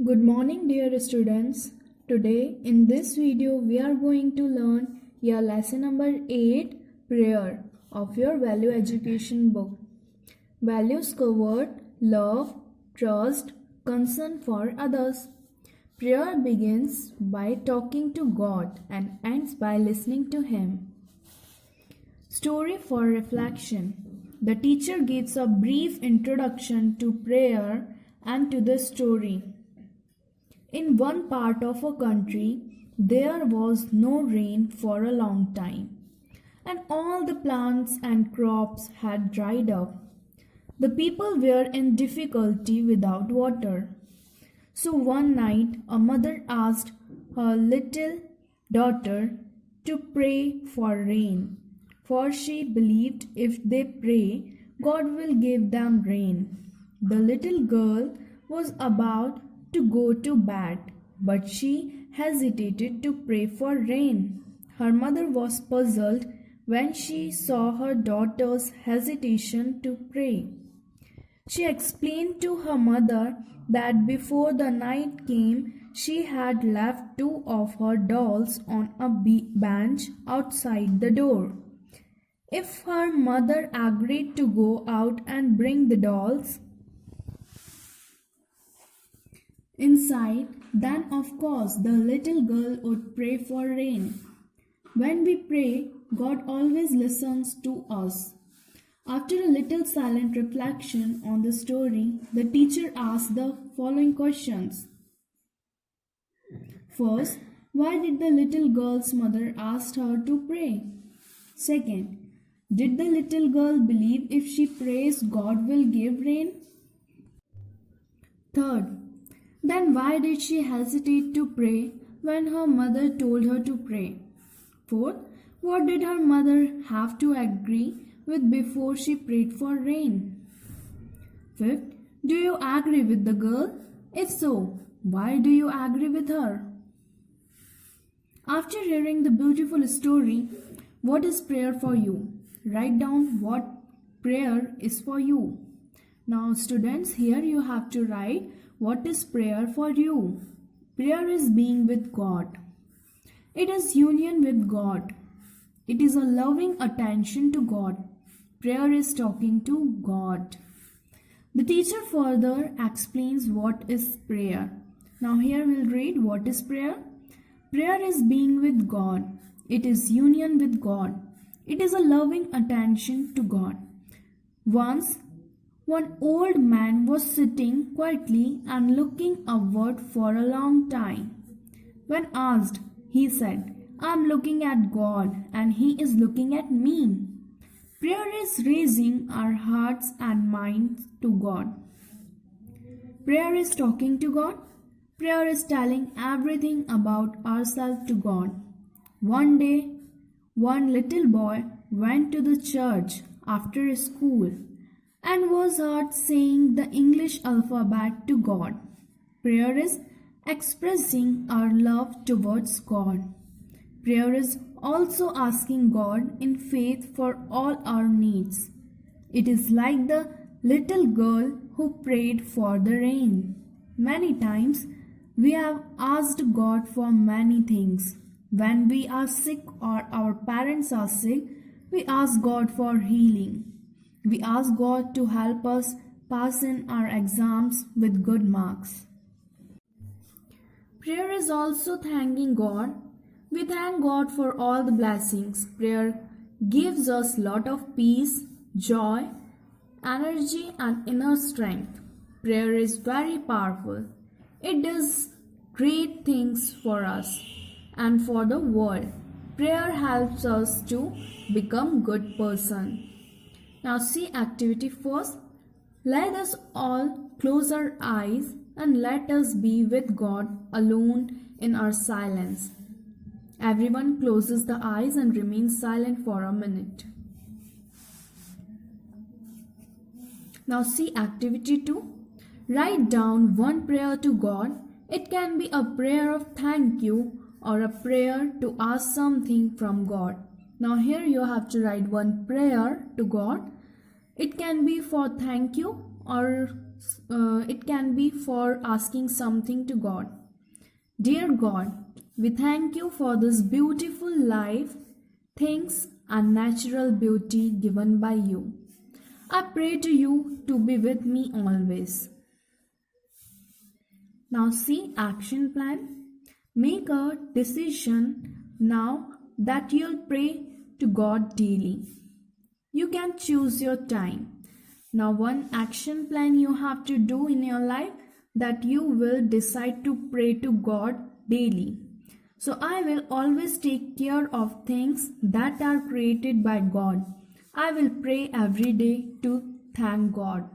Good morning dear students. Today in this video we are going to learn your lesson number 8 prayer of your value education book. Values covered love, trust, concern for others. Prayer begins by talking to God and ends by listening to Him. Story for reflection. The teacher gives a brief introduction to prayer and to the story. In one part of a country, there was no rain for a long time, and all the plants and crops had dried up. The people were in difficulty without water. So one night, a mother asked her little daughter to pray for rain, for she believed if they pray, God will give them rain. The little girl was about to go to bed, but she hesitated to pray for rain. Her mother was puzzled when she saw her daughter's hesitation to pray. She explained to her mother that before the night came, she had left two of her dolls on a bench outside the door. If her mother agreed to go out and bring the dolls inside, then of course the little girl would pray for rain. When we pray, God always listens to us. After a little silent reflection on the story, the teacher asked the following questions. First, why did the little girl's mother ask her to pray? Second, did the little girl believe if she prays, God will give rain? Third, then why did she hesitate to pray when her mother told her to pray? Fourth, what did her mother have to agree with before she prayed for rain? Fifth, do you agree with the girl? If so, why do you agree with her? After hearing the beautiful story, what is prayer for you? Write down what prayer is for you. Now students, here you have to write what is prayer for you. Prayer is being with God. It is union with God. It is a loving attention to God. Prayer is talking to God. The teacher further explains what is prayer. Now here we'll read what is prayer. Prayer is being with God. It is union with God. It is a loving attention to God. Once, one old man was sitting quietly and looking upward for a long time. When asked, he said, I am looking at God and He is looking at me. Prayer is raising our hearts and minds to God. Prayer is talking to God. Prayer is telling everything about ourselves to God. One day, one little boy went to the church after school and was heard saying the English alphabet to God. Prayer is expressing our love towards God. Prayer is also asking God in faith for all our needs. It is like the little girl who prayed for the rain. Many times we have asked God for many things. When we are sick or our parents are sick, we ask God for healing. We ask God to help us pass in our exams with good marks. Prayer is also thanking God. We thank God for all the blessings. Prayer gives us lot of peace, joy, energy and inner strength. Prayer is very powerful. It does great things for us and for the world. Prayer helps us to become good person. Now see activity first. Let us all close our eyes and let us be with God alone in our silence. Everyone closes the eyes and remains silent for a minute. Now see activity 2. Write down one prayer to God. It can be a prayer of thank you or a prayer to ask something from God. Now here you have to write one prayer to God. It can be for thank you or it can be for asking something to God. Dear God, we thank you for this beautiful life, things, and natural beauty given by you. I pray to you to be with me always. Now, see action plan. Make a decision now that you'll pray to God daily. You can choose your time. Now, one action plan you have to do in your life that you will decide to pray to God daily. So, I will always take care of things that are created by God. I will pray every day to thank God.